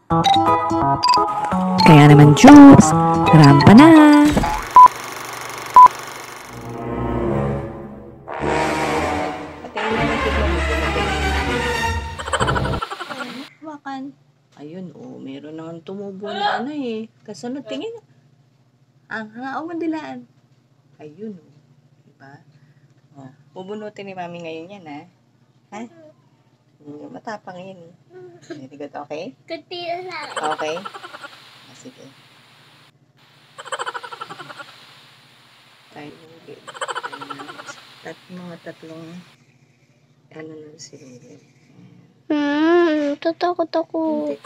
Kaya naman, Jubes, rampa na! Hawakan. Ayun, oh, meron naman tumubo na ano eh. Kasunod, tingin. Ang mandilaan. Ayun, oh. Diba? Oh, bubunutin ni Mami ngayon yan, ha? Ha? Matapang yun, eh. Very good, okay? Kunti lang. Okay? Sige. Tayo ulit. Mga tatlong ano na sila ulit. Tatakot ako.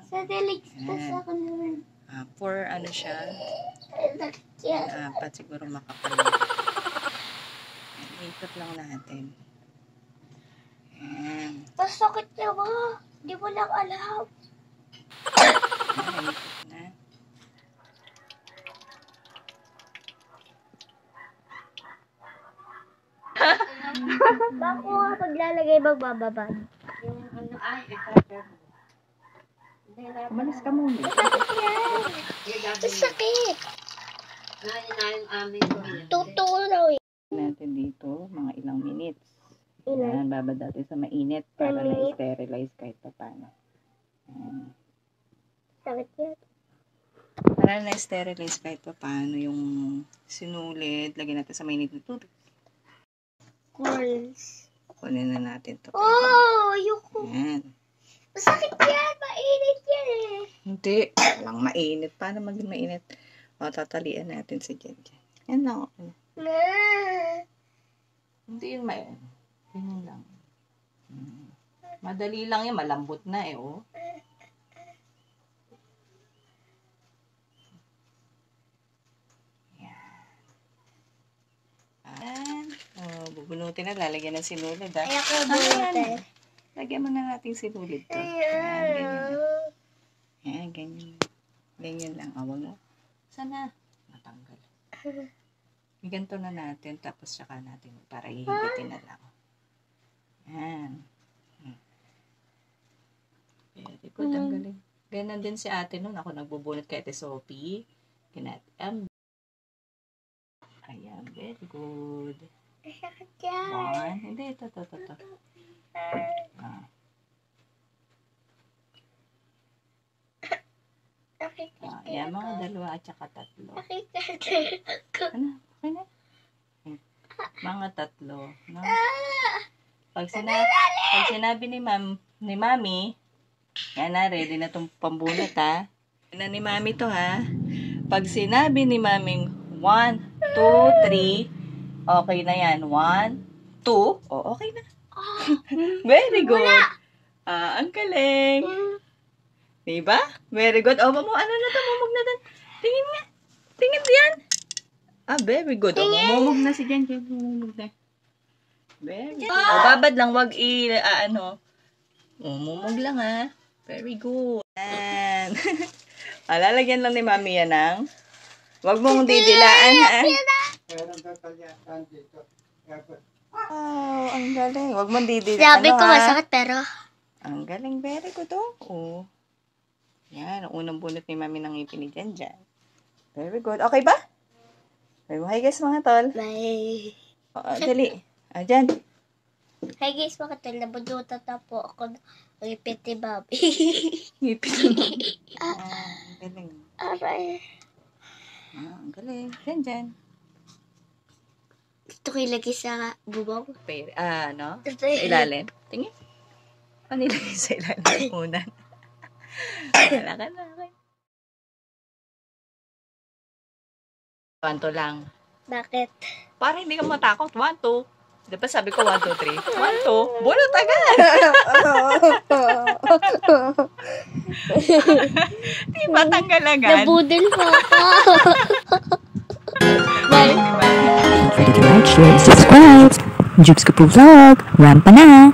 Sa deliktas ako naman. For ano siya? Apat siguro makapal. Ikot lang natin. Ayan. Masakit na ba? Di mo lang alam. Ikot na. Bako nga paglalagay magbababad. Yung ano ay, umalis ka muna. Masakit. Totoo daw eh. Natin dito, mga ilang minutes. Ilan? Ayan, babad natin sa mainit para na-sterilize kahit pa paano. Ayan. Sakit yan. Para na-sterilize kahit pa paano yung sinulid, lagyan natin sa mainit na tubig. Corals. Kunin na natin to. Oh, ayoko. Ayan. Masakit yan. Mainit yan eh. Hindi. Walang mainit. Paano maging mainit? O, tatalian natin si Jen. Yan lang. Okay. Hindi yun mainit. Ganyan lang. Madali lang yan. Malambot na eh, oh. Yan. Oh, bubunutin na. Lalagyan ng sinulid, ha? Ayoko bunutin. Lagyan mo na natin sinulid to. Yan, ganyan lang. Yan, ganyan. Ganyan lang. Awag mo. Sana matanggal. Ganito na natin. Tapos saka natin para hihigitin na lang. Yan. Very good. Ang galing. Ganyan din si ate nun. Ako nagbubunot kay Ate Sophie. Ayan. Very good. Masakit yan. One. Hindi. Ito. Ayan. Mga dalawa at saka tatlo. Ano? Okay na? Mga tatlo. No? Pag sinabi ni Mami, yan na, ready na itong pambunot, ha? Yan na ni Mami to, ha? Pag sinabi ni Mami, 1, 2, 3, okay na yan. 1, 2, okay na. Very good. Ang galing. Diba? Very good. O, ano na ito? Mumug na doon. Tingin nga. Tingin diyan. Very good. O, mumug na si Jen. Mumug na. Very good. O, babad lang. Wag mumug lang, ha. Very good. And, lalagyan lang ni Mami yan ng wag mong didilaan, ha. Oh, ang galing. Wag mong didilaan. Sabi ko masakit pero. Ang galing. Very good, oh. Yan, ang unang bunot ni Mami ng ngipin ni Jen dyan. Very good. Okay ba? Hi guys mga tol. Bye. Dali. Dyan. Hi guys mga tol. Nabunutan na po ako ng ngipin ni Mami. Ngipin ni Mami. Galing. Aray. Ang galing. Dyan. Ito ko ilagay sa bubong. Ano? Sa ilalim. Tingin. Ano ilagay sa ilalim? Unan. Wala ka na. Kanto lang. Bakit? Para hindi ka matakot. 1, 2. Diba sabi ko 1, 2, 3? 1, 2. Bunot agad. Diba tanggal agad? Nabudol pa ako. Bye. Don't forget to like, share, and subscribe. Jubes Kapu Vlog, rampa na!